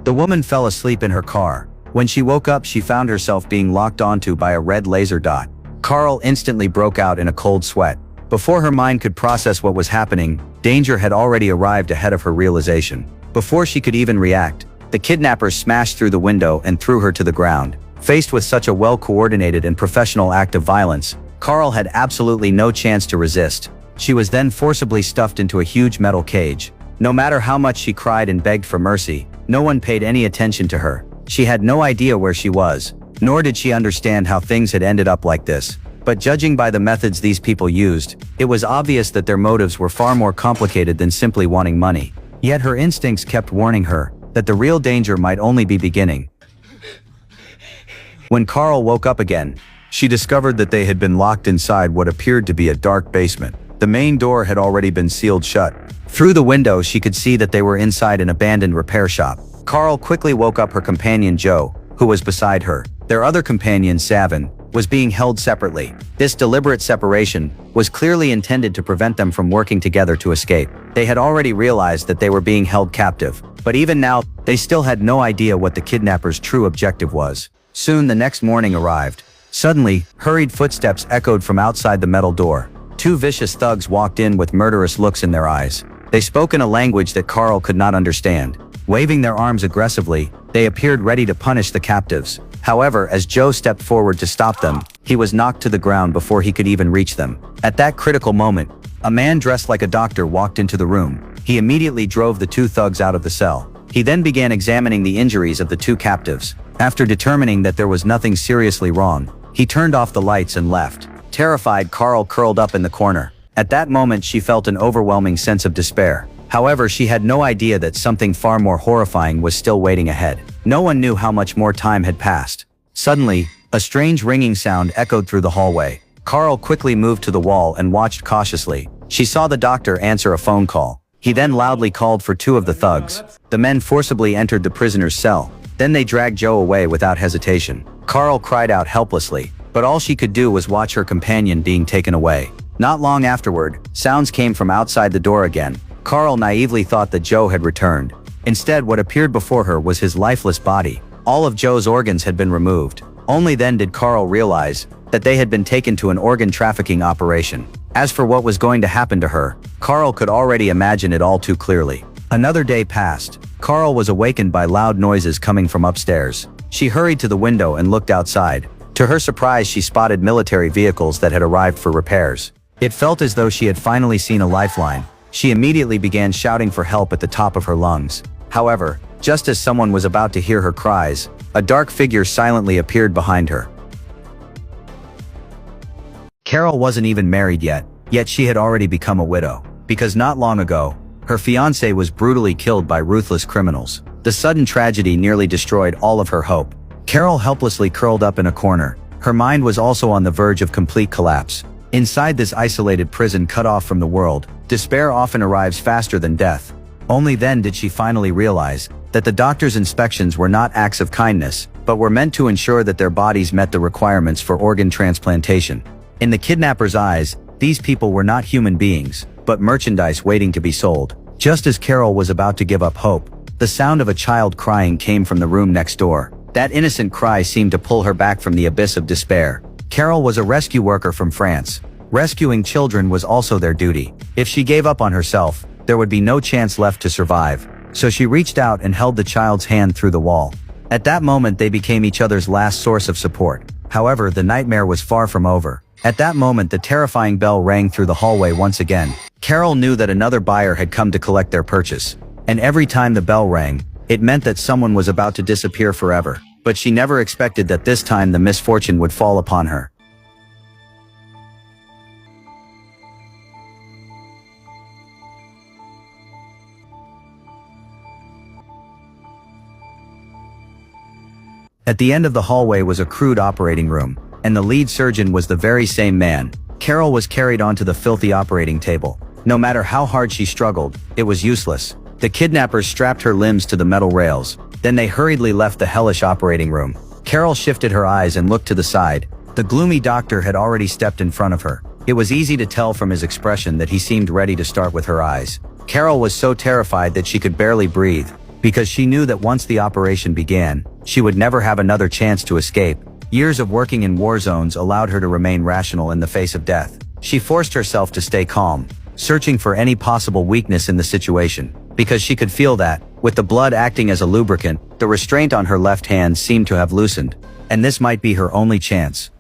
The woman fell asleep in her car. When she woke up, she found herself being locked onto by a red laser dot. Carl instantly broke out in a cold sweat. Before her mind could process what was happening, danger had already arrived ahead of her realization. Before she could even react, the kidnappers smashed through the window and threw her to the ground. Faced with such a well-coordinated and professional act of violence, Carl had absolutely no chance to resist. She was then forcibly stuffed into a huge metal cage. No matter how much she cried and begged for mercy, no one paid any attention to her. She had no idea where she was, nor did she understand how things had ended up like this. But judging by the methods these people used, it was obvious that their motives were far more complicated than simply wanting money. Yet her instincts kept warning her that the real danger might only be beginning. When Carl woke up again, she discovered that they had been locked inside what appeared to be a dark basement. The main door had already been sealed shut. Through the window, she could see that they were inside an abandoned repair shop. Carl quickly woke up her companion Joe, who was beside her. Their other companion, Savin, was being held separately. This deliberate separation was clearly intended to prevent them from working together to escape. They had already realized that they were being held captive, but even now, they still had no idea what the kidnappers' true objective was. Soon the next morning arrived. Suddenly, hurried footsteps echoed from outside the metal door. Two vicious thugs walked in with murderous looks in their eyes. They spoke in a language that Carl could not understand. Waving their arms aggressively, they appeared ready to punish the captives. However, as Joe stepped forward to stop them, he was knocked to the ground before he could even reach them. At that critical moment, a man dressed like a doctor walked into the room. He immediately drove the two thugs out of the cell. He then began examining the injuries of the two captives. After determining that there was nothing seriously wrong, he turned off the lights and left. Terrified, Carl curled up in the corner. At that moment, she felt an overwhelming sense of despair. However, she had no idea that something far more horrifying was still waiting ahead. No one knew how much more time had passed. Suddenly, a strange ringing sound echoed through the hallway. Carl quickly moved to the wall and watched cautiously. She saw the doctor answer a phone call. He then loudly called for two of the thugs. The men forcibly entered the prisoner's cell. Then they dragged Joe away without hesitation. Carl cried out helplessly, but all she could do was watch her companion being taken away. Not long afterward, sounds came from outside the door again. Carl naively thought that Joe had returned. Instead, what appeared before her was his lifeless body. All of Joe's organs had been removed. Only then did Carl realize that they had been taken to an organ trafficking operation. As for what was going to happen to her, Carl could already imagine it all too clearly. Another day passed. Carl was awakened by loud noises coming from upstairs. She hurried to the window and looked outside. To her surprise, she spotted military vehicles that had arrived for repairs. It felt as though she had finally seen a lifeline. She immediately began shouting for help at the top of her lungs. However, just as someone was about to hear her cries, a dark figure silently appeared behind her. Carol wasn't even married yet she had already become a widow. Because not long ago, her fiancé was brutally killed by ruthless criminals. The sudden tragedy nearly destroyed all of her hope. Carol helplessly curled up in a corner. Her mind was also on the verge of complete collapse. Inside this isolated prison cut off from the world, despair often arrives faster than death. Only then did she finally realize that the doctor's inspections were not acts of kindness, but were meant to ensure that their bodies met the requirements for organ transplantation. In the kidnapper's eyes, these people were not human beings, but merchandise waiting to be sold. Just as Carol was about to give up hope, the sound of a child crying came from the room next door. That innocent cry seemed to pull her back from the abyss of despair. Carol was a rescue worker from France. Rescuing children was also their duty. If she gave up on herself, there would be no chance left to survive. So she reached out and held the child's hand through the wall. At that moment, they became each other's last source of support. However, the nightmare was far from over. At that moment, the terrifying bell rang through the hallway once again. Carol knew that another buyer had come to collect their purchase. And every time the bell rang, it meant that someone was about to disappear forever. But she never expected that this time the misfortune would fall upon her. At the end of the hallway was a crude operating room, and the lead surgeon was the very same man. Carol was carried onto the filthy operating table. No matter how hard she struggled, it was useless. The kidnappers strapped her limbs to the metal rails. Then they hurriedly left the hellish operating room. Carol shifted her eyes and looked to the side. The gloomy doctor had already stepped in front of her. It was easy to tell from his expression that he seemed ready to start with her eyes. Carol was so terrified that she could barely breathe. because she knew that once the operation began, she would never have another chance to escape. Years of working in war zones allowed her to remain rational in the face of death. She forced herself to stay calm, searching for any possible weakness in the situation, because she could feel that, with the blood acting as a lubricant, the restraint on her left hand seemed to have loosened, and this might be her only chance.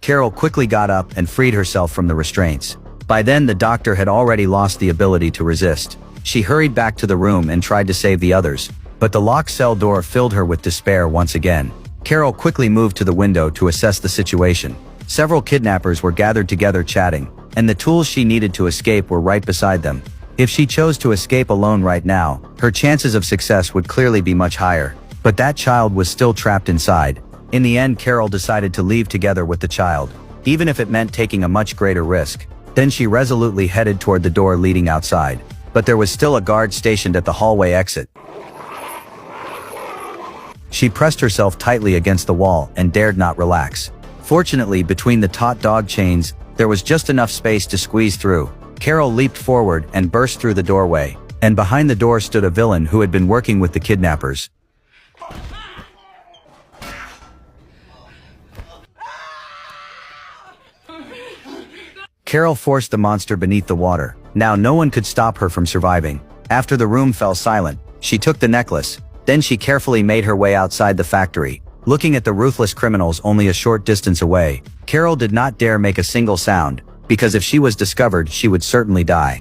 Carol quickly got up and freed herself from the restraints. By then the doctor had already lost the ability to resist. She hurried back to the room and tried to save the others, but the locked cell door filled her with despair once again. Carol quickly moved to the window to assess the situation. Several kidnappers were gathered together chatting, and the tools she needed to escape were right beside them. If she chose to escape alone right now, her chances of success would clearly be much higher. But that child was still trapped inside. In the end, Carol decided to leave together with the child, even if it meant taking a much greater risk. Then she resolutely headed toward the door leading outside. But there was still a guard stationed at the hallway exit. She pressed herself tightly against the wall and dared not relax. Fortunately, between the taut dog chains, there was just enough space to squeeze through. Carol leaped forward and burst through the doorway, and behind the door stood a villain who had been working with the kidnappers. Carol forced the monster beneath the water. Now no one could stop her from surviving. After the room fell silent, she took the necklace. Then she carefully made her way outside the factory. Looking at the ruthless criminals only a short distance away, Carol did not dare make a single sound, because if she was discovered, she would certainly die.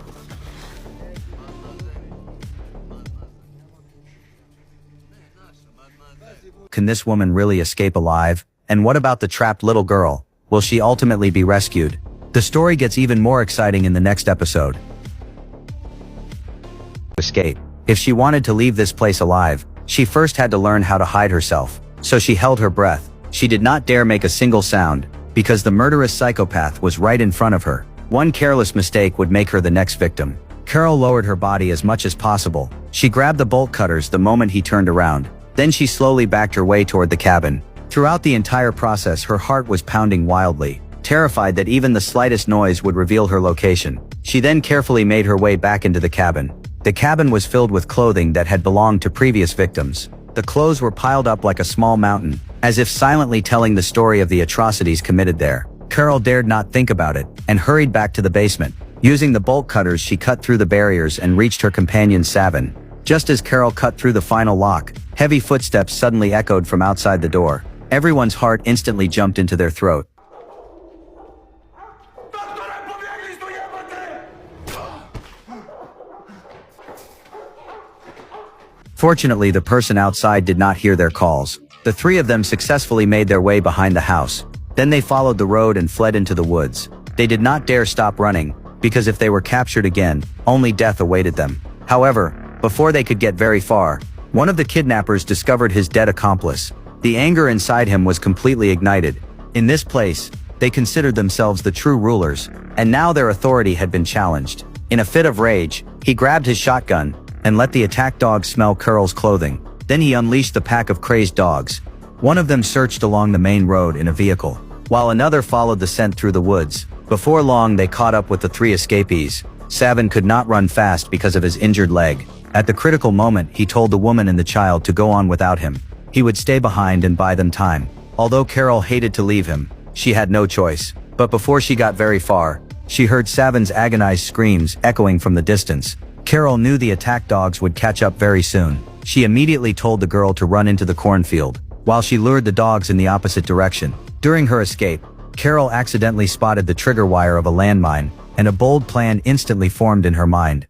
Can this woman really escape alive? And what about the trapped little girl? Will she ultimately be rescued? The story gets even more exciting in the next episode. Escape. If she wanted to leave this place alive, she first had to learn how to hide herself. So she held her breath. She did not dare make a single sound, because the murderous psychopath was right in front of her. One careless mistake would make her the next victim. Carol lowered her body as much as possible. She grabbed the bolt cutters the moment he turned around. Then she slowly backed her way toward the cabin. Throughout the entire process, her heart was pounding wildly, terrified that even the slightest noise would reveal her location. She then carefully made her way back into the cabin. The cabin was filled with clothing that had belonged to previous victims. The clothes were piled up like a small mountain, as if silently telling the story of the atrocities committed there. Carol dared not think about it, and hurried back to the basement. Using the bolt cutters, she cut through the barriers and reached her companion Savin. Just as Carol cut through the final lock, heavy footsteps suddenly echoed from outside the door. Everyone's heart instantly jumped into their throat. Fortunately, the person outside did not hear their calls. The three of them successfully made their way behind the house. Then they followed the road and fled into the woods. They did not dare stop running, because if they were captured again, only death awaited them. However, before they could get very far, one of the kidnappers discovered his dead accomplice. The anger inside him was completely ignited. In this place, they considered themselves the true rulers, and now their authority had been challenged. In a fit of rage, he grabbed his shotgun and let the attack dog smell Carol's clothing. Then he unleashed the pack of crazed dogs. One of them searched along the main road in a vehicle, while another followed the scent through the woods. Before long, they caught up with the three escapees. Savin could not run fast because of his injured leg. At the critical moment, he told the woman and the child to go on without him. He would stay behind and buy them time. Although Carol hated to leave him, she had no choice. But before she got very far, she heard Savin's agonized screams echoing from the distance. Carol knew the attack dogs would catch up very soon. She immediately told the girl to run into the cornfield, while she lured the dogs in the opposite direction. During her escape, Carol accidentally spotted the trigger wire of a landmine, and a bold plan instantly formed in her mind.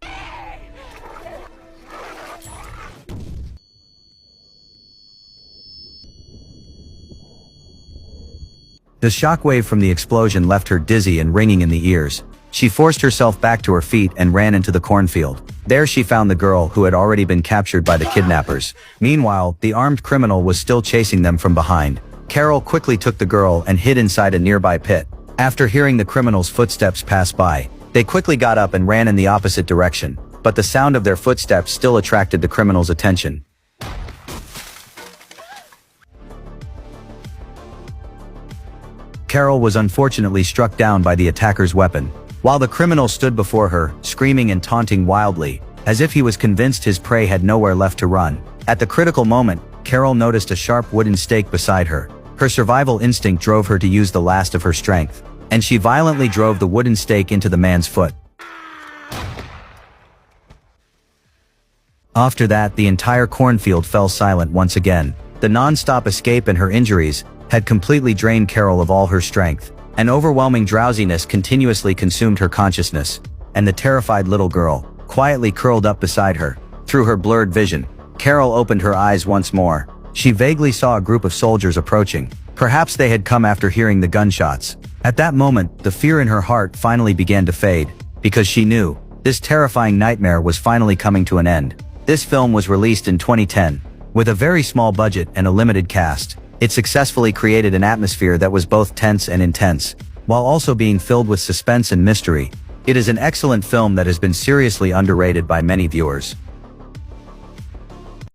The shockwave from the explosion left her dizzy and ringing in the ears. She forced herself back to her feet and ran into the cornfield. There she found the girl who had already been captured by the kidnappers. Meanwhile, the armed criminal was still chasing them from behind. Carol quickly took the girl and hid inside a nearby pit. After hearing the criminal's footsteps pass by, they quickly got up and ran in the opposite direction, but the sound of their footsteps still attracted the criminal's attention. Carol was unfortunately struck down by the attacker's weapon, while the criminal stood before her, screaming and taunting wildly, as if he was convinced his prey had nowhere left to run. At the critical moment, Carol noticed a sharp wooden stake beside her. Her survival instinct drove her to use the last of her strength, and she violently drove the wooden stake into the man's foot. After that, the entire cornfield fell silent once again. The non-stop escape and her injuries had completely drained Carol of all her strength. An overwhelming drowsiness continuously consumed her consciousness, and the terrified little girl quietly curled up beside her. Through her blurred vision, Carol opened her eyes once more. She vaguely saw a group of soldiers approaching. Perhaps they had come after hearing the gunshots. At that moment, the fear in her heart finally began to fade, because she knew this terrifying nightmare was finally coming to an end. This film was released in 2010. With a very small budget and a limited cast, it successfully created an atmosphere that was both tense and intense, while also being filled with suspense and mystery. It is an excellent film that has been seriously underrated by many viewers.